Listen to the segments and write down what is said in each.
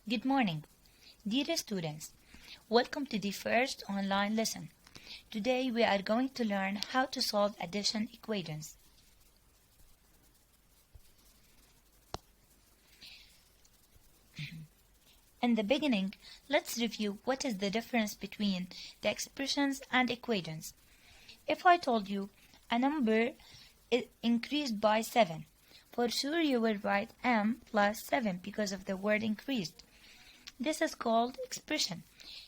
Good morning, dear students. Welcome to the first online lesson. Today we are going to learn how to solve addition equations. In the beginning, let's review what is the difference between the expressions and equations. If I told you a number is increased by 7, for sure you will write m plus 7 because of the word increased. This is called expression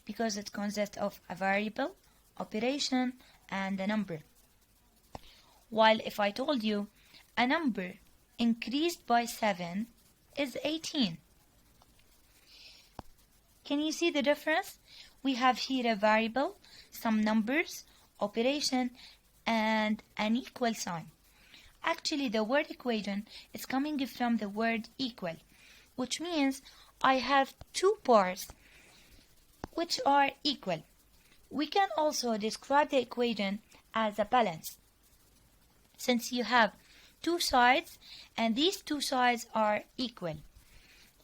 because it consists of a variable, operation, and a number. While if I told you a number increased by 7 is 18. Can you see the difference? We have here a variable, some numbers, operation, and an equal sign. Actually, the word equation is coming from the word equal, which means I have two parts which are equal. We can also describe the equation as a balance, since you have two sides and these two sides are equal.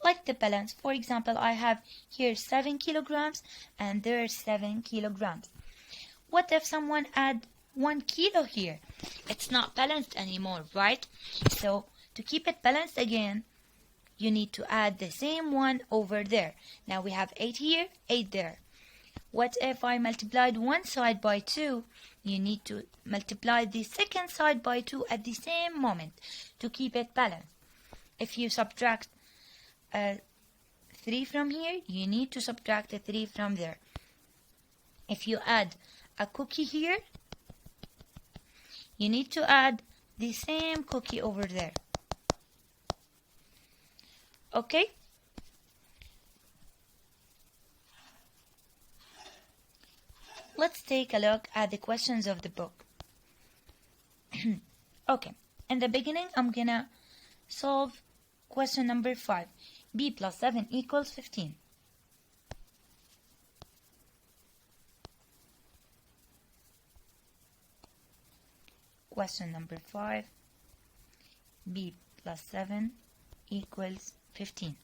Like the balance, for example, I have here 7 kilograms and there are 7 kilograms. What if someone add 1 kilo here? It's not balanced anymore, right? So to keep it balanced again, you need to add the same one over there. Now we have 8 here, 8 there. What if I multiplied one side by 2? You need to multiply the second side by 2 at the same moment to keep it balanced. If you subtract 3 from here, you need to subtract a 3 from there. If you add a cookie here, you need to add the same cookie over there. Okay? Let's take a look at the questions of the book. Okay, in the beginning, I'm gonna solve question number 5. b plus 7 equals 15. Question number 5. b plus 7 equals 15.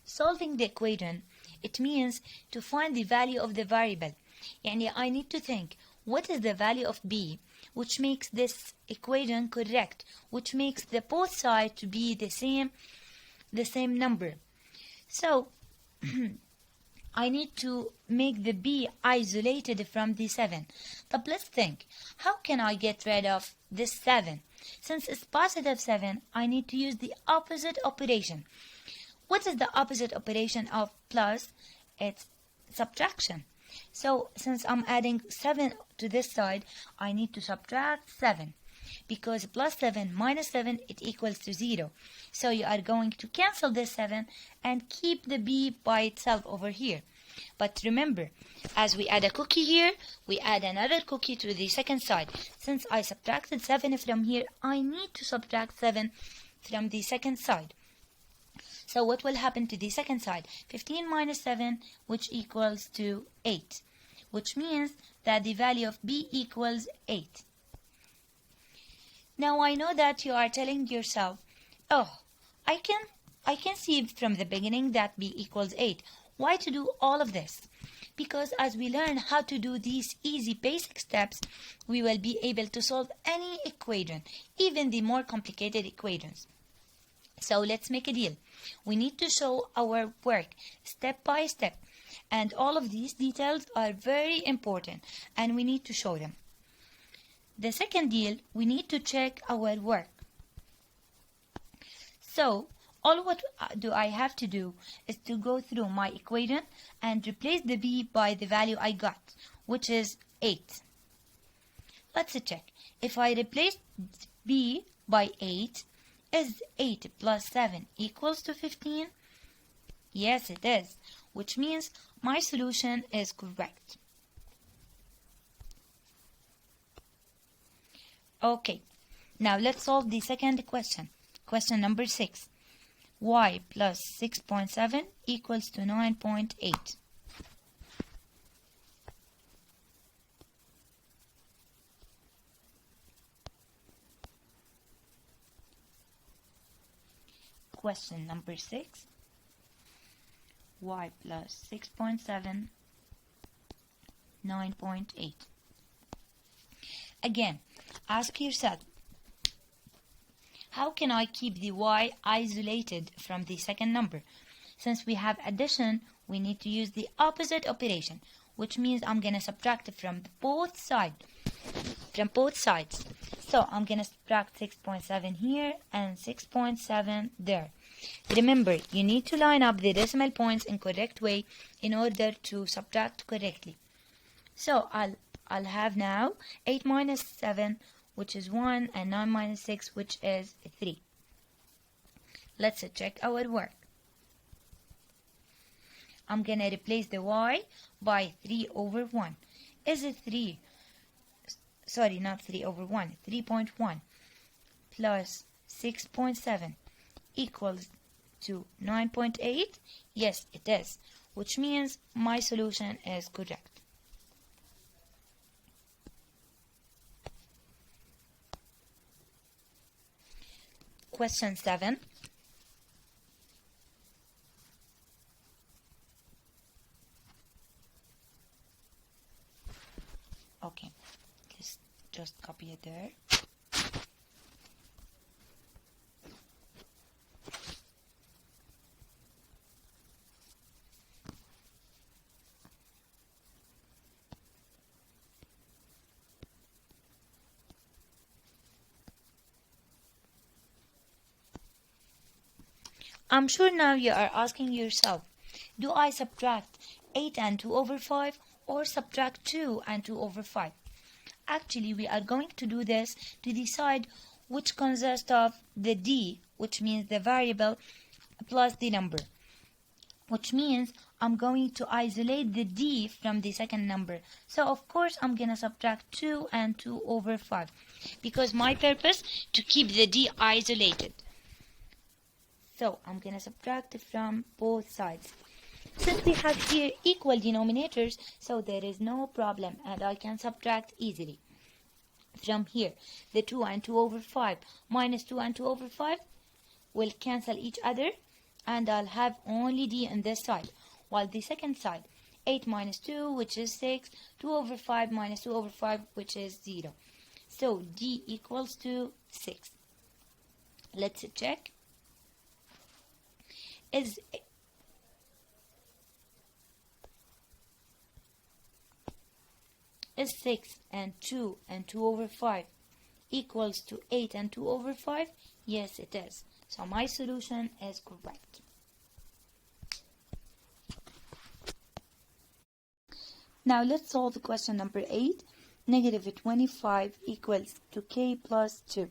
Solving the equation, it means to find the value of the variable. Yani I need to think, what is the value of b, which makes this equation correct, which makes the both sides to be the same number. So I need to make the b isolated from the 7. But let's think, how can I get rid of this 7? Since it's positive 7, I need to use the opposite operation. What is the opposite operation of plus? It's subtraction. So since I'm adding 7 to this side, I need to subtract 7. Because plus 7 minus 7, it equals to 0. So you are going to cancel this 7 and keep the b by itself over here. But remember, as we add a cookie here, we add another cookie to the second side. Since I subtracted 7 from here, I need to subtract 7 from the second side. So what will happen to the second side? 15 minus 7, which equals to 8, which means that the value of b equals 8. Now I know that you are telling yourself, oh, I can see from the beginning that b equals 8. Why to do all of this? Because as we learn how to do these easy basic steps, we will be able to solve any equation, even the more complicated equations. So let's make a deal. We need to show our work step by step. And all of these details are very important and we need to show them. The second deal, we need to check our work. So all what do I have to do is to go through my equation and replace the b by the value I got, which is 8. Let's check. If I replace b by 8, is 8 plus 7 equals to 15? Yes, it is, which means my solution is correct. Okay, now let's solve the second question. Question number 6. Y plus 6.7 equals to 9.8. question number 6. Y plus 6.7, 9.8. Again, ask yourself, how can I keep the y isolated from the second number? Since we have addition, we need to use the opposite operation, which means I'm going to subtract from both sides. So I'm going to subtract 6.7 here and 6.7 there. Remember, you need to line up the decimal points in correct way in order to subtract correctly. So I'll have now 8 minus 7, which is 1, and 9 minus 6, which is 3. Let's check our work. I'm going to replace the y by 3 over 1. Is it 3? Sorry, not 3 over 1. 3.1 plus 6.7 equals to 9.8? Yes, it is, which means my solution is correct. Question 7. Okay, let's just copy it there. I'm sure now you are asking yourself, do I subtract 8 and 2 over 5 or subtract 2 and 2 over 5? Actually, we are going to do this to decide which consists of the d, which means the variable, plus the number. Which means I'm going to isolate the d from the second number. So of course I'm going to subtract 2 and 2 over 5. Because my purpose to keep the d isolated. So I'm going to subtract from both sides. Since we have here equal denominators, so there is no problem and I can subtract easily. From here, the 2 and 2 over 5 minus 2 and 2 over 5 will cancel each other and I'll have only d on this side. While the second side, 8 minus 2, which is 6, 2 over 5 minus 2 over 5, which is 0. So d equals to 6. Let's check. Is 6 and 2 and 2 over 5 equals to 8 and 2 over 5? Yes, it is. So my solution is correct. Now let's solve the question number 8. Negative 25 equals to k plus 2.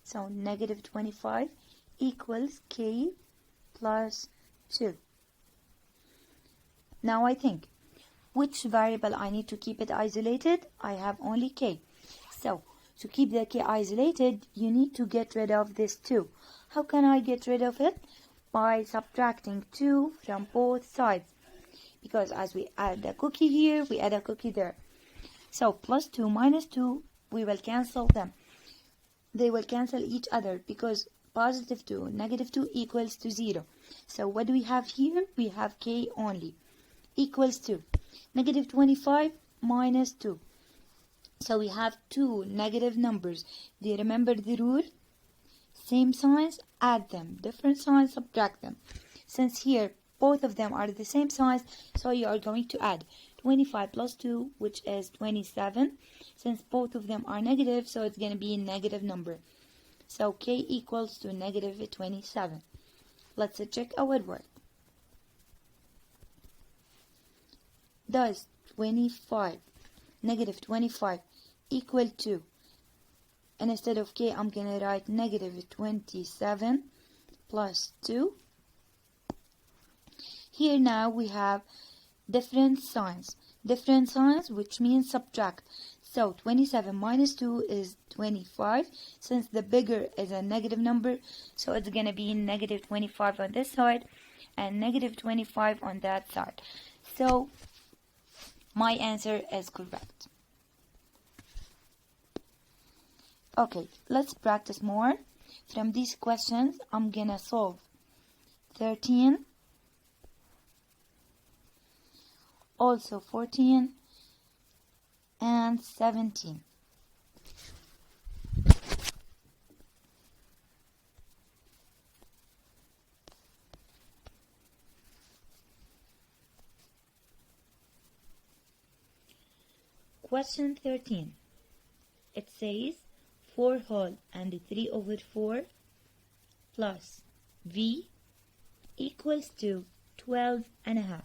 So negative 25 equals k plus 2. Now I think, which variable I need to keep it isolated? I have only k. So to keep the k isolated, you need to get rid of this 2. How can I get rid of it? By subtracting 2 from both sides. Because as we add a cookie here, we add a cookie there. So plus 2 minus 2, we will cancel them. They will cancel each other because positive 2, negative 2 equals to 0. So what do we have here? We have k only equals to negative 25 minus 2. So we have two negative numbers. Do you remember the rule? Same signs, add them. Different signs, subtract them. Since here both of them are the same signs, so you are going to add 25 plus 2, which is 27. Since both of them are negative, so it's going to be a negative number. So k equals to negative 27. Let's check our work. Does 25, negative 25 equal to, and instead of k, I'm going to write negative 27 plus 2. Here now we have different signs, which means subtract. So 27 minus 2 is 25. Since the bigger is a negative number, so it's going to be negative 25 on this side and negative 25 on that side. So my answer is correct. Okay, let's practice more. From these questions, I'm gonna solve 13, also 14, and 17. Question 13. It says 4 whole and 3 over 4 plus v equals to 12 and a half.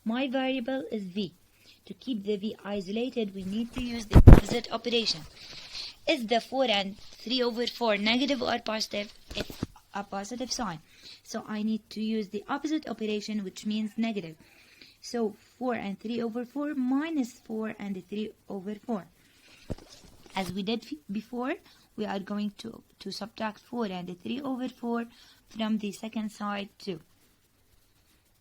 My variable is v. To keep the v isolated, we need to use the opposite operation. Is the 4 and 3 over 4 negative or positive? It's a positive sign. So I need to use the opposite operation, which means negative. So 4 and 3 over 4 minus 4 and 3 over 4. As we did before, we are going to subtract 4 and 3 over 4 from the second side too.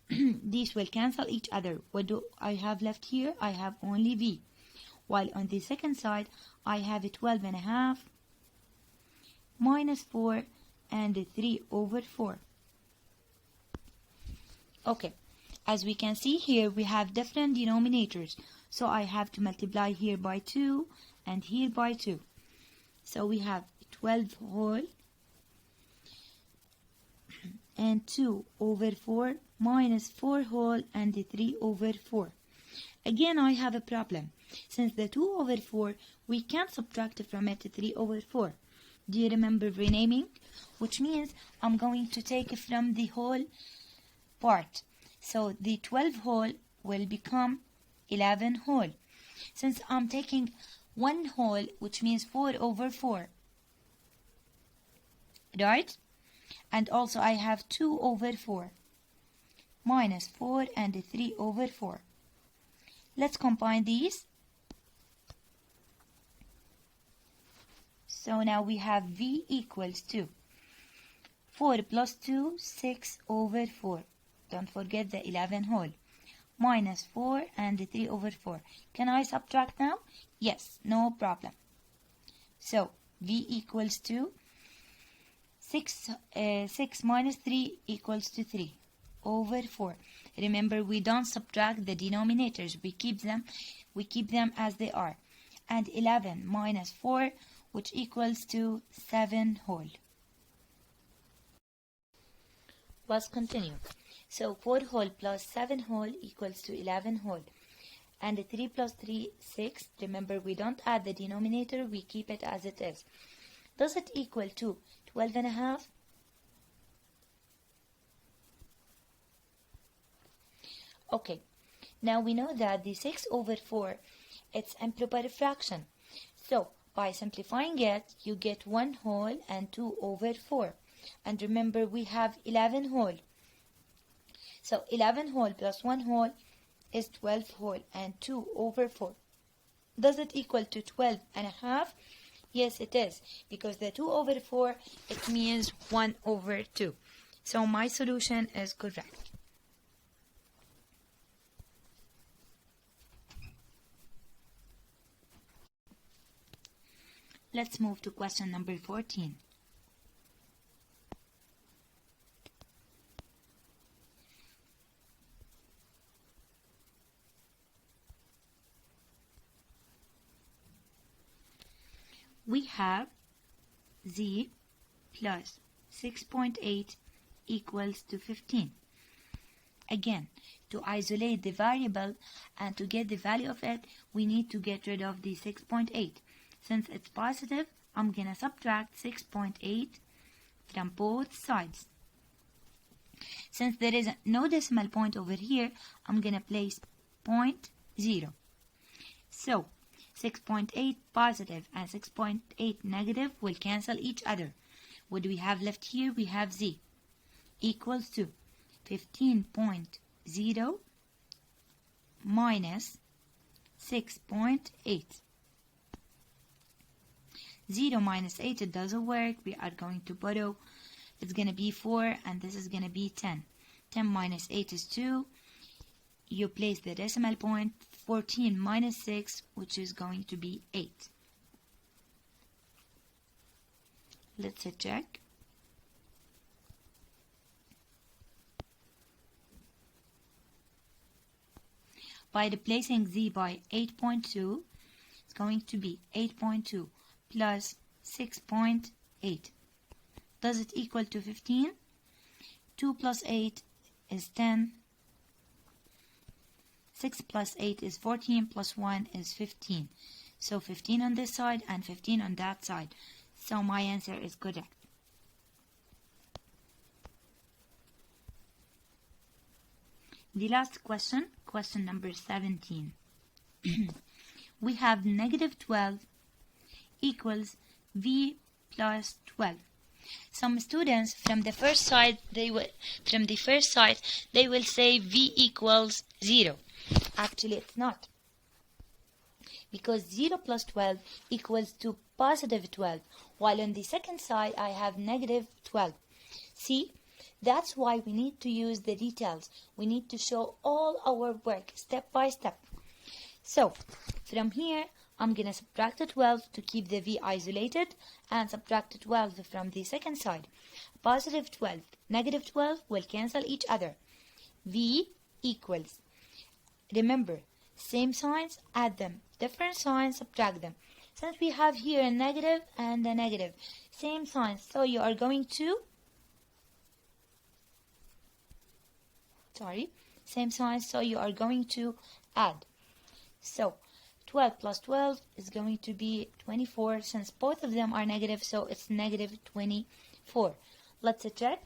These will cancel each other. What do I have left here? I have only v. While on the second side, I have 12 and a half minus 4 and 3 over 4. Okay, as we can see here, we have different denominators. So I have to multiply here by 2 and here by 2. So we have 12 whole and 2 over 4 minus 4 whole and 3 over 4. Again, I have a problem. Since the 2 over 4, we can't subtract from it 3 over 4. Do you remember renaming? Which means I'm going to take from the whole part. So the 12 whole will become 11 whole. Since I'm taking 1 whole, which means 4 over 4. Right? And also I have 2 over 4 minus 4 and 3 over 4. Let's combine these. So now we have v equals to 4 plus 2, 6 over 4. Don't forget the 11 whole. Minus 4 and 3 over 4. Can I subtract now? Yes, no problem. So v equals to 6 minus 3 equals to 3 over 4. Remember, we don't subtract the denominators. We keep them as they are. And 11 minus 4, which equals to 7 whole. Let's continue. So 4 whole plus 7 whole equals to 11 whole. And 3 plus 3, 6. Remember, we don't add the denominator. We keep it as it is. Does it equal to 12 and a half? Okay, now we know that the 6 over 4, it's improper fraction. So, by simplifying it, you get 1 whole and 2 over 4. And remember, we have 11 whole. So, 11 whole plus 1 whole is 12 whole and 2 over 4. Does it equal to 12 and a half? Yes, it is, because the 2 over 4, it means 1 over 2. So my solution is correct. Let's move to question number 14. We have z plus 6.8 equals to 15. Again, to isolate the variable and to get the value of it, we need to get rid of the 6.8. Since it's positive, I'm going to subtract 6.8 from both sides. Since there is no decimal point over here, I'm going to place 0.0. So, 6.8 positive and 6.8 negative will cancel each other. What do we have left here? We have z equals to 15.0 minus 6.8. 0 minus 8, it doesn't work. We are going to borrow. It's going to be 4 and this is going to be 10. 10 minus 8 is 2. You place the decimal point. 14 minus 6, which is going to be 8. Let's check. By replacing z by 8.2, it's going to be 8.2 plus 6.8. Does it equal to 15? 2 plus 8 is 10. 6 plus 8 is 14 plus 1 is 15. So 15 on this side and 15 on that side. So my answer is correct. The last question, question number 17. We have negative 12 equals v plus 12. Some students from the first side they will say v equals 0. Actually, it's not, because 0 plus 12 equals to positive 12, while on the second side I have negative 12. See, that's why we need to use the details. We need to show all our work step by step. So from here I'm going to subtract the 12 to keep the v isolated, and subtract the 12 from the second side. Positive 12, negative 12 will cancel each other. V equals, remember, same signs, add them. Different signs, subtract them. Since we have here a negative and a negative, same signs, so you are going to, same signs, so you are going to add. So 12 plus 12 is going to be 24. Since both of them are negative, so it's negative 24. Let's check.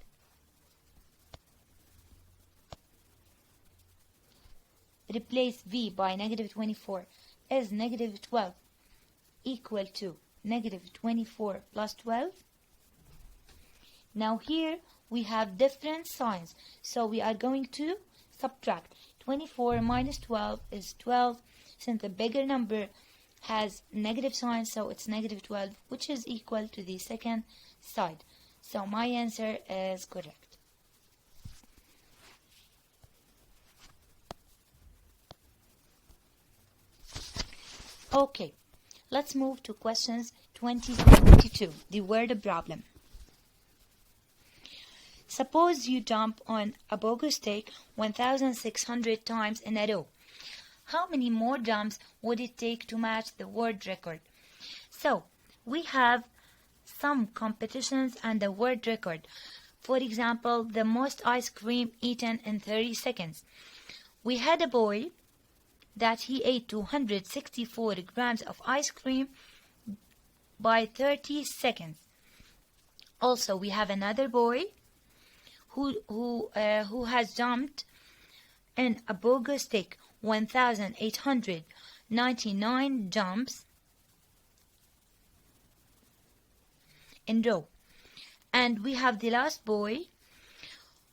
Replace v by negative 24. Is negative 12 equal to negative 24 plus 12? Now here we have different signs, so we are going to subtract. 24 minus 12 is 12. Since the bigger number has negative sign, so it's negative 12, which is equal to the second side. So my answer is correct. Okay, let's move to questions 20 to 22, the word problem. Suppose you jump on a pogo stick 1,600 times in a row. How many more jumps would it take to match the world record? So, we have some competitions and the world record. For example, the most ice cream eaten in 30 seconds. We had a boy that he ate 264 grams of ice cream by 30 seconds. Also, we have another boy who has jumped in a pogo stick 1,899 jumps in row. And we have the last boy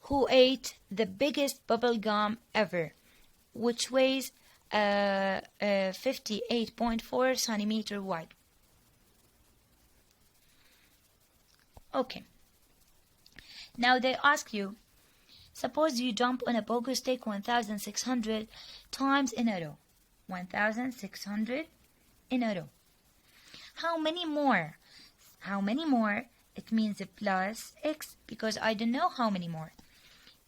who ate the biggest bubble gum ever, which weighs 58.4 centimeter wide. Okay. Now they ask you, suppose you jump on a pogo stick 1,600 times in a row. 1,600 in a row. How many more? How many more? It means plus x, because I don't know how many more.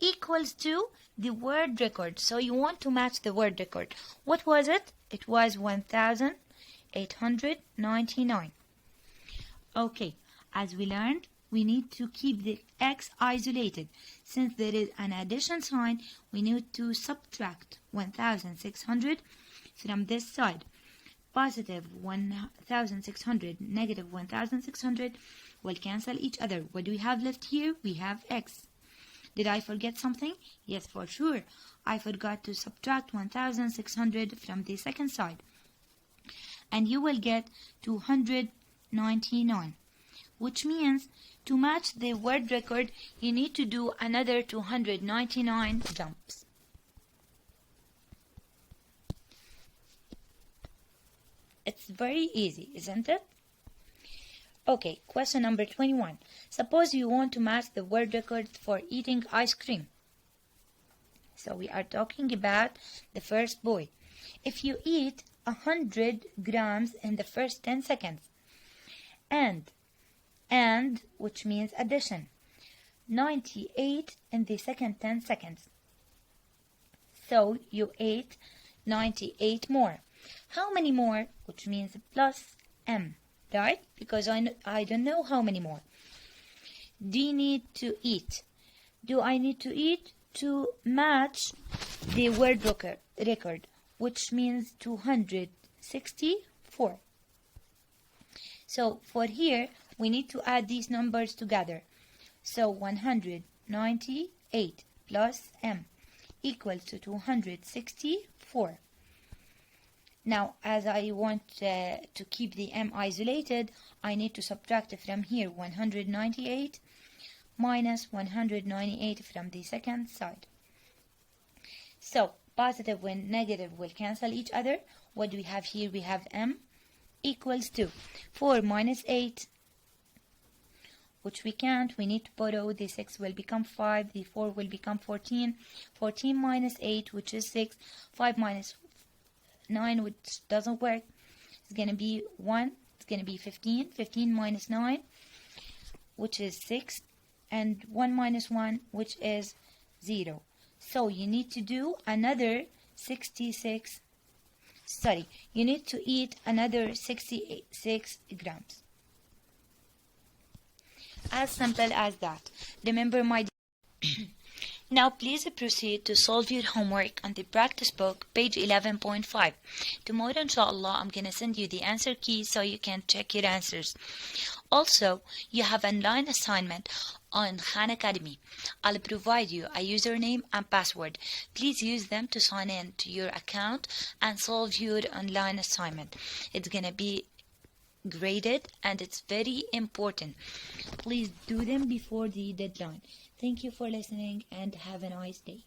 Equals to the world record. So you want to match the world record. What was it? It was 1,899. Okay, as we learned, we need to keep the x isolated. Since there is an addition sign, we need to subtract 1,600 from this side. Positive 1,600, negative 1,600 will cancel each other. What do we have left here? We have x. Did I forget something? Yes, for sure. I forgot to subtract 1,600 from the second side. And you will get 299. Which means to match the world record, you need to do another 299 jumps. It's very easy, isn't it? Okay, question number 21. Suppose you want to match the world record for eating ice cream. So we are talking about the first boy. If you eat 100 grams in the first 10 seconds and and, which means addition. 98 in the second 10 seconds. So you ate 98 more. How many more? Which means plus m, right? Because I don't know how many more. Do you need to eat? Do I need to eat to match the world record, which means 264. So for here, we need to add these numbers together. So 198 plus m equals to 264. Now, as I want to keep the m isolated, I need to subtract from here 198 minus 198 from the second side. So, positive and negative will cancel each other. What do we have here? We have m equals to 4 minus 8, which we can't. We need to borrow. The 6 will become 5. The 4 will become 14. 14 minus 8, which is 6. 5 minus 9, which doesn't work. It's going to be 1. It's going to be 15. 15 minus 9, which is 6. And 1 minus 1, which is 0. So you need to do another 66. Sorry, you need to eat another 66 grams. As simple as that. Remember my... Now please proceed to solve your homework on the practice book, page 11.5. Tomorrow, inshallah, I'm going to send you the answer key so you can check your answers. Also, you have an online assignment on Khan Academy. I'll provide you a username and password. Please use them to sign in to your account and solve your online assignment. It's going to be graded and it's very important. Please do them before the deadline. Thank you for listening and have a nice day.